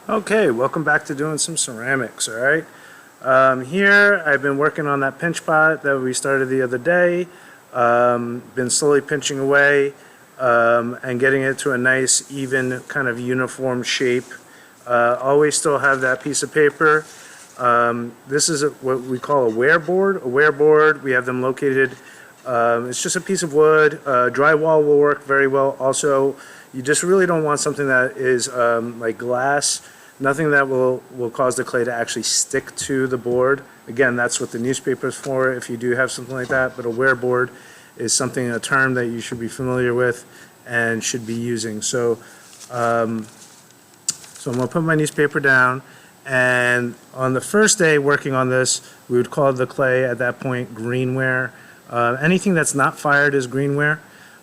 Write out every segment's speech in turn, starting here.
Okay, welcome back to doing some ceramics, alright? Here I've been working on that pinch pot that we started the other day. Been slowly pinching away and getting it to a nice, even, kind of uniform shape. Always still have that piece of paper. This is what we call a wear board. A wear board, we have them located. It's just a piece of wood. Drywall will work very well. Also, you just really don't want something that is like glass. Nothing that will cause the clay to actually stick to the board. Again, that's what the newspaper is for if you do have something like that. But a wear board is something, a term that you should be familiar with and should be using. So, I'm going to put my newspaper down. And on the first day working on this, we would call the clay at that point greenware. Anything that's not fired is greenware.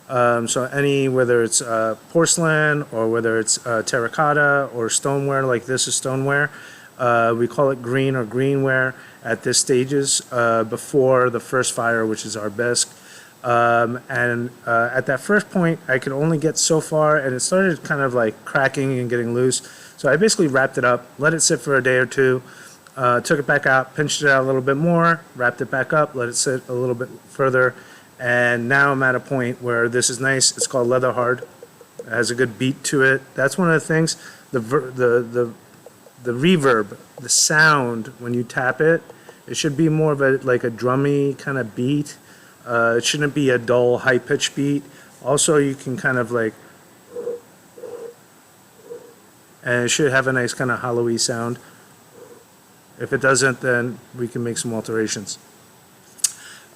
So whether it's porcelain or whether it's terracotta or stoneware, like this is stoneware, we call it green or greenware at this stages before the first fire, which is our bisque. At that first point, I could only get so far, and it started kind of like cracking and getting loose. So I basically wrapped it up, let it sit for a day or two, took it back out, pinched it out a little bit more, wrapped it back up, let it sit a little bit further. And now I'm at a point where this is nice. It's called leather hard. It has a good beat to it. That's one of the things. The reverb, the sound when you tap it, it should be more of like a drummy kind of beat. It shouldn't be a dull, high-pitched beat. Also, you can kind of like, and it should have a nice kind of hollowy sound. If it doesn't, then we can make some alterations.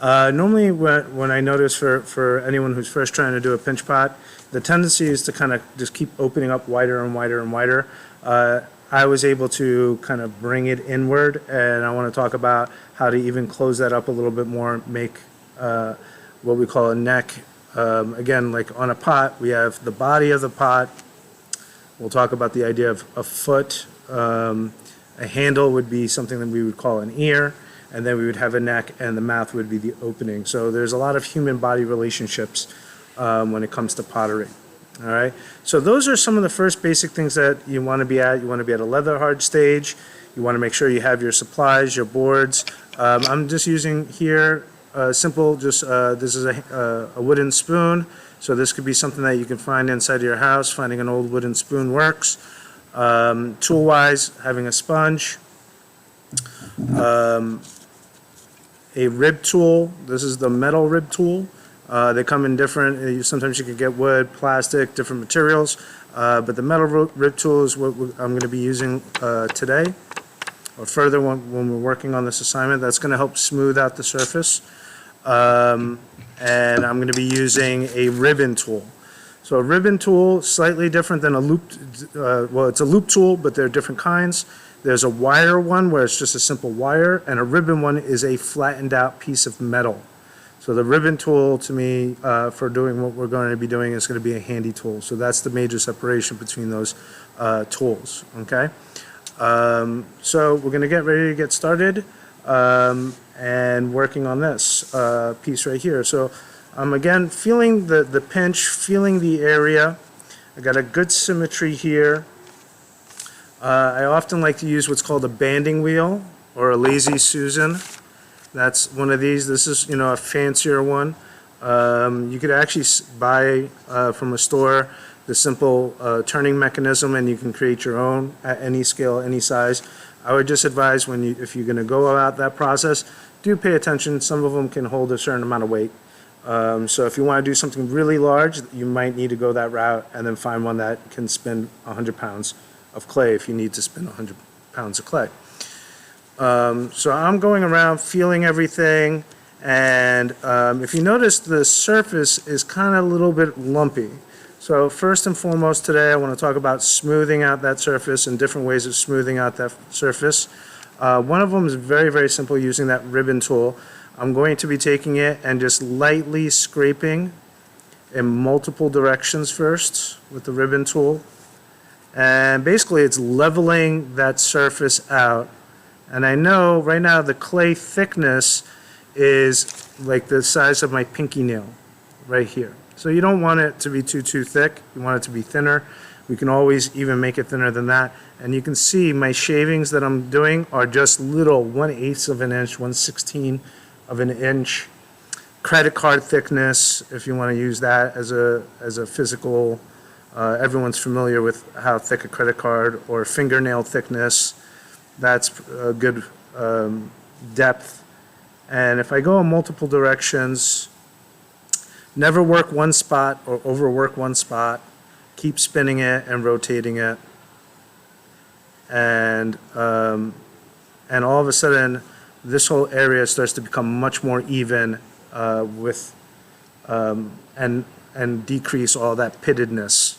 Normally when I notice for anyone who's first trying to do a pinch pot, the tendency is to kind of just keep opening up wider and wider and wider. I was able to kind of bring it inward, and I want to talk about how to even close that up a little bit more, make what we call a neck. Again, like on a pot, we have the body of the pot. We'll talk about the idea of a foot. A handle would be something that we would call an ear. And then we would have a neck, and the mouth would be the opening. So there's a lot of human body relationships when it comes to pottery. All right. So those are some of the first basic things that you want to be at. You want to be at a leather hard stage. You want to make sure you have your supplies, your boards. I'm just using here simple. Just this is a wooden spoon. So this could be something that you can find inside your house. Finding an old wooden spoon works. Tool-wise, having a sponge. A rib tool. This is the metal rib tool. They come in different, sometimes you can get wood, plastic, different materials, but the metal rib tool is what I'm going to be using today or further when we're working on this assignment. That's going to help smooth out the surface. And I'm going to be using a ribbon tool. So a ribbon tool, slightly different than a loop, well, it's a loop tool, but there are different kinds. There's a wire one where it's just a simple wire, and a ribbon one is a flattened out piece of metal. So the ribbon tool, to me, for doing what we're going to be doing, is going to be a handy tool. So that's the major separation between those tools, okay? So we're going to get ready to get started and working on this piece right here. So I'm again feeling the pinch, feeling the area. I got a good symmetry here. I often like to use what's called a banding wheel or a lazy Susan. That's one of these. This is, a fancier one. You could actually buy from a store the simple turning mechanism, and you can create your own at any scale, any size. I would just advise if you're going to go about that process, do pay attention. Some of them can hold a certain amount of weight. So if you want to do something really large, you might need to go that route and then find one that can spin 100 pounds of clay if you need to spin 100 pounds of clay. So I'm going around feeling everything, and if you notice, the surface is kind of a little bit lumpy. So first and foremost today I want to talk about smoothing out that surface and different ways of smoothing out that surface. One of them is very, very simple, using that ribbon tool. I'm going to be taking it and just lightly scraping in multiple directions first with the ribbon tool. And basically it's leveling that surface out. And I know right now the clay thickness is like the size of my pinky nail right here. So you don't want it to be too thick. You want it to be thinner. We can always even make it thinner than that. And you can see my shavings that I'm doing are just little 1/8 of an inch, 1/16 of an inch. Credit card thickness, if you want to use that as a physical, everyone's familiar with how thick a credit card, or fingernail thickness. That's a good depth. And if I go in multiple directions, never work one spot or overwork one spot. Keep spinning it and rotating it. And all of a sudden, this whole area starts to become much more even and decrease all that pittedness.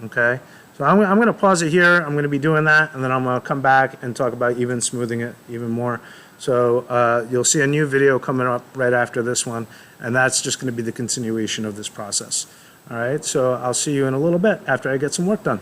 Okay, so I'm going to pause it here. I'm going to be doing that, and then I'm going to come back and talk about even smoothing it even more. So you'll see a new video coming up right after this one, and that's just going to be the continuation of this process. All right, so I'll see you in a little bit after I get some work done.